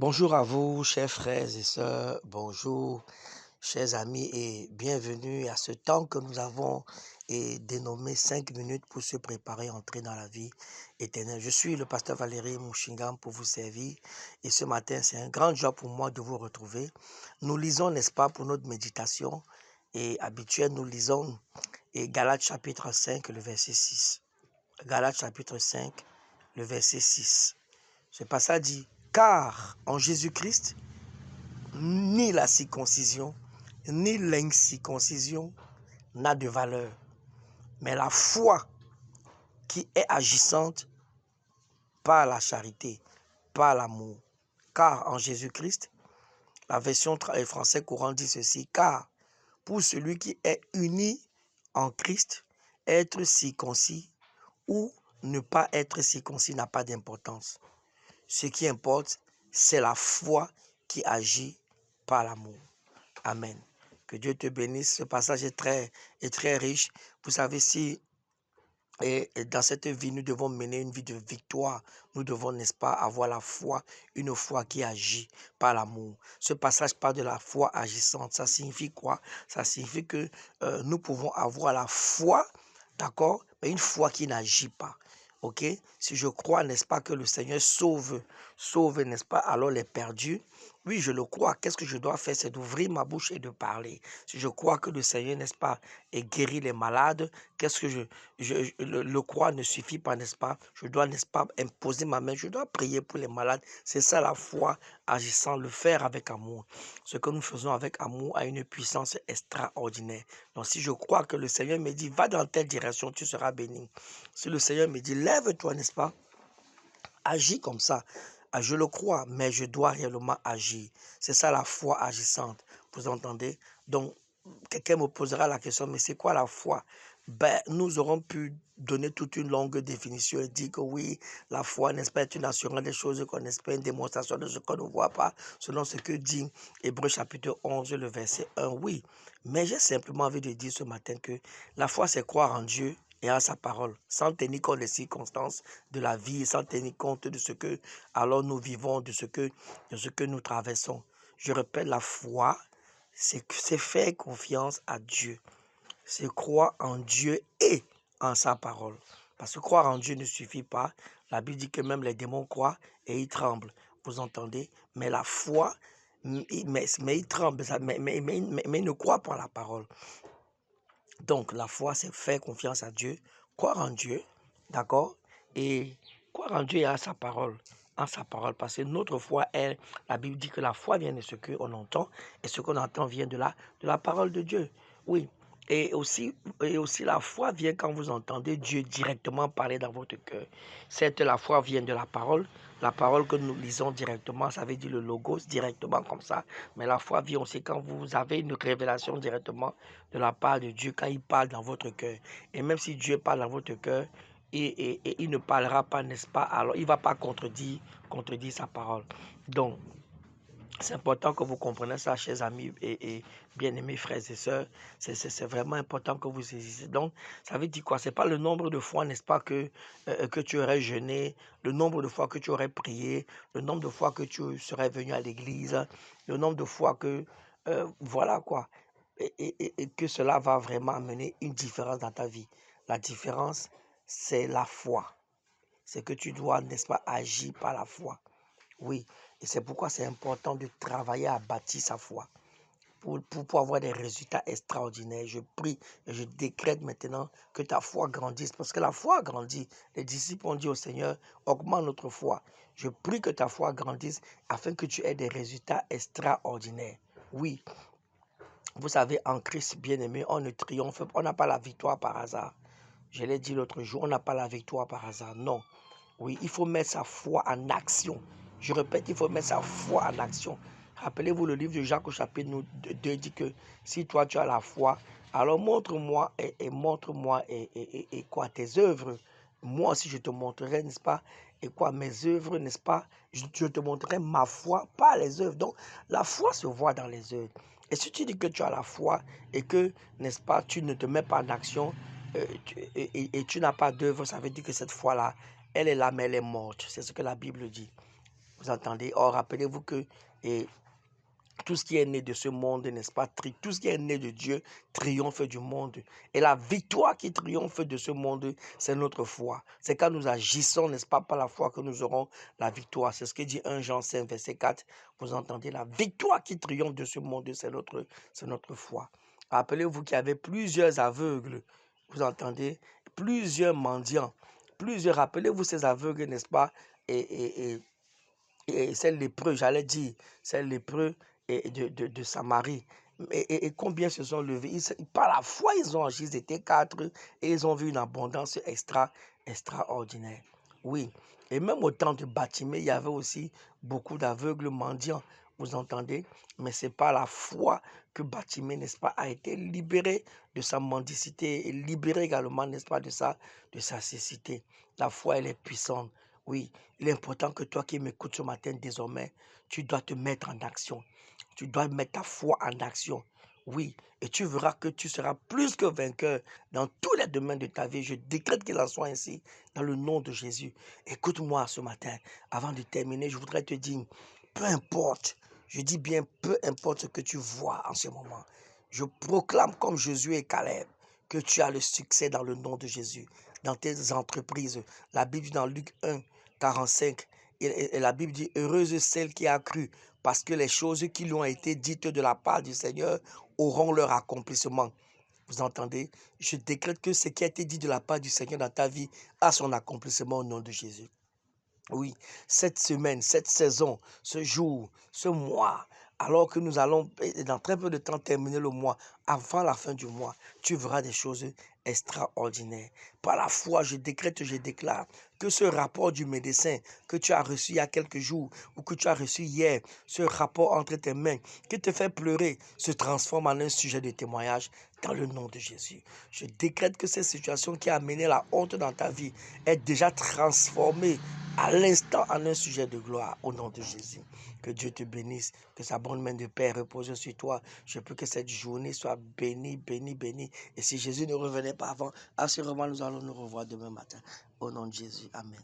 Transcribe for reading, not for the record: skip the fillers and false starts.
Bonjour à vous, chers frères et sœurs, bonjour, chers amis, et bienvenue à ce temps que nous avons dénommé 5 minutes pour se préparer à entrer dans la vie éternelle. Je suis le pasteur Valérie Mouchingam pour vous servir, et ce matin, c'est un grand joie pour moi de vous retrouver. Nous lisons, n'est-ce pas, pour notre méditation et habituelle, nous lisons Galates chapitre 5, le verset 6. Galates chapitre 5, le verset 6. Ce passage dit: car en Jésus-Christ, ni la circoncision, ni l'incirconcision n'a de valeur, mais la foi qui est agissante par la charité, par l'amour. Car en Jésus-Christ, la version français courant dit ceci: car pour celui qui est uni en Christ, être circoncis ou ne pas être circoncis n'a pas d'importance. Ce qui importe, c'est la foi qui agit par l'amour. Amen. Que Dieu te bénisse. Ce passage est très riche. Vous savez, si dans cette vie, nous devons mener une vie de victoire. Nous devons, n'est-ce pas, avoir la foi, une foi qui agit par l'amour. Ce passage parle de la foi agissante. Ça signifie quoi? Ça signifie que nous pouvons avoir la foi, d'accord, mais une foi qui n'agit pas. Ok? Si je crois, n'est-ce pas, que le Seigneur sauve, n'est-ce pas, alors les perdus. Oui, je le crois. Qu'est-ce que je dois faire? C'est d'ouvrir ma bouche et de parler. Si je crois que le Seigneur, n'est-ce pas, est guéri les malades, qu'est-ce que le croire ne suffit pas, n'est-ce pas? Je dois, n'est-ce pas, imposer ma main. Je dois prier pour les malades. C'est ça la foi agissant, le faire avec amour. Ce que nous faisons avec amour a une puissance extraordinaire. Donc, si je crois que le Seigneur me dit, va dans telle direction, tu seras béni. Si le Seigneur me dit, lève-toi, n'est-ce pas? Agis comme ça. Je le crois, mais je dois réellement agir. C'est ça la foi agissante. Vous entendez? Donc, quelqu'un me posera la question, mais c'est quoi la foi? Ben, nous aurons pu donner toute une longue définition et dire que oui, la foi, n'est-ce pas, est une assurance des choses qu'on espère, une démonstration de ce qu'on ne voit pas, selon ce que dit Hébreux chapitre 11, le verset 1. Oui, mais j'ai simplement envie de dire ce matin que la foi, c'est croire en Dieu et à sa parole, sans tenir compte des circonstances de la vie, sans tenir compte de ce que alors nous vivons, de ce que nous traversons. Je répète, la foi, c'est faire confiance à Dieu. C'est croire en Dieu et en sa parole. Parce que croire en Dieu ne suffit pas. La Bible dit que même les démons croient et ils tremblent. Vous entendez? Mais la foi, mais ils tremblent, mais ils ne croient pas à la parole. Donc, la foi, c'est faire confiance à Dieu, croire en Dieu, d'accord? Et croire en Dieu et à sa parole. En sa parole, parce que notre foi, la Bible dit que la foi vient de ce qu'on entend, et ce qu'on entend vient de la parole de Dieu. Oui. Et aussi, la foi vient quand vous entendez Dieu directement parler dans votre cœur. Certes, la foi vient de la parole que nous lisons directement, ça veut dire le logos directement comme ça. Mais la foi vient aussi quand vous avez une révélation directement de la part de Dieu, quand il parle dans votre cœur. Et même si Dieu parle dans votre cœur, et il ne parlera pas, n'est-ce pas, alors il ne va pas contredire sa parole. Donc, c'est important que vous compreniez ça, chers amis et bien-aimés frères et sœurs. C'est vraiment important que vous saisissiez. Donc, ça veut dire quoi? Ce n'est pas le nombre de fois, n'est-ce pas, que tu aurais jeûné, le nombre de fois que tu aurais prié, le nombre de fois que tu serais venu à l'église, le nombre de fois que, voilà quoi, et que cela va vraiment amener une différence dans ta vie. La différence, c'est la foi. C'est que tu dois, n'est-ce pas, agir par la foi. Oui, et c'est pourquoi c'est important de travailler à bâtir sa foi pour avoir des résultats extraordinaires. Je prie et je décrète maintenant que ta foi grandisse parce que la foi grandit. Les disciples ont dit au Seigneur, augmente notre foi. Je prie que ta foi grandisse afin que tu aies des résultats extraordinaires. Oui, vous savez, en Christ bien-aimé, on ne triomphe, on n'a pas la victoire par hasard. Je l'ai dit l'autre jour, on n'a pas la victoire par hasard. Non. Oui, il faut mettre sa foi en action. Je répète, il faut mettre sa foi en action. Rappelez-vous, le livre de Jacques au chapitre 2 dit que si toi tu as la foi, alors montre-moi et montre-moi et quoi tes œuvres. Moi aussi je te montrerai, n'est-ce pas? Et quoi mes œuvres, n'est-ce pas? Je te montrerai ma foi, pas les œuvres. Donc la foi se voit dans les œuvres. Et si tu dis que tu as la foi et que, n'est-ce pas, tu ne te mets pas en action tu n'as pas d'œuvre, ça veut dire que cette foi-là, elle est là, mais elle est morte. C'est ce que la Bible dit. Vous entendez? Or, rappelez-vous que et, tout ce qui est né de ce monde, n'est-ce pas? Tout ce qui est né de Dieu triomphe du monde. Et la victoire qui triomphe de ce monde, c'est notre foi. C'est quand nous agissons, n'est-ce pas, par la foi que nous aurons la victoire. C'est ce que dit 1 Jean 5, verset 4. Vous entendez? La victoire qui triomphe de ce monde, c'est notre foi. Rappelez-vous qu'il y avait plusieurs aveugles. Vous entendez? Plusieurs mendiants. Rappelez-vous ces aveugles, n'est-ce pas? Et c'est lépreux, j'allais dire, c'est lépreux de Samarie. Et combien se sont levés? Par la foi, ils ont agi, ils étaient 4 et ils ont vu une abondance extraordinaire. Oui, et même au temps de Batimée, il y avait aussi beaucoup d'aveugles mendiants, vous entendez? Mais c'est par la foi que Batimée, n'est-ce pas, a été libéré de sa mendicité et libéré également, n'est-ce pas, de sa cécité. La foi, elle est puissante. Oui, il est important que toi qui m'écoutes ce matin, désormais, tu dois te mettre en action. Tu dois mettre ta foi en action. Oui, et tu verras que tu seras plus que vainqueur dans tous les domaines de ta vie. Je décrète qu'il en soit ainsi dans le nom de Jésus. Écoute-moi ce matin. Avant de terminer, je voudrais te dire, peu importe, je dis bien peu importe ce que tu vois en ce moment. Je proclame comme Jésus et Caleb que tu as le succès dans le nom de Jésus, dans tes entreprises. La Bible dit dans Luc 1, 45, et la Bible dit, heureuse celle qui a cru, parce que les choses qui lui ont été dites de la part du Seigneur auront leur accomplissement. Vous entendez? Je décrète que ce qui a été dit de la part du Seigneur dans ta vie a son accomplissement au nom de Jésus. Oui, cette semaine, cette saison, ce jour, ce mois, alors que nous allons dans très peu de temps terminer le mois, avant la fin du mois, tu verras des choses extraordinaires. Par la foi, je décrète, je déclare que ce rapport du médecin que tu as reçu il y a quelques jours ou que tu as reçu hier, ce rapport entre tes mains qui te fait pleurer, se transforme en un sujet de témoignage dans le nom de Jésus. Je décrète que cette situation qui a amené la honte dans ta vie est déjà transformée à l'instant en un sujet de gloire au nom de Jésus. Que Dieu te bénisse, que sa bonne main de paix repose sur toi. Je prie que cette journée soit bénie, bénie, bénie. Et si Jésus ne revenait pas avant, assurément nous allons nous revoir demain matin. Au nom de Jésus. Amen.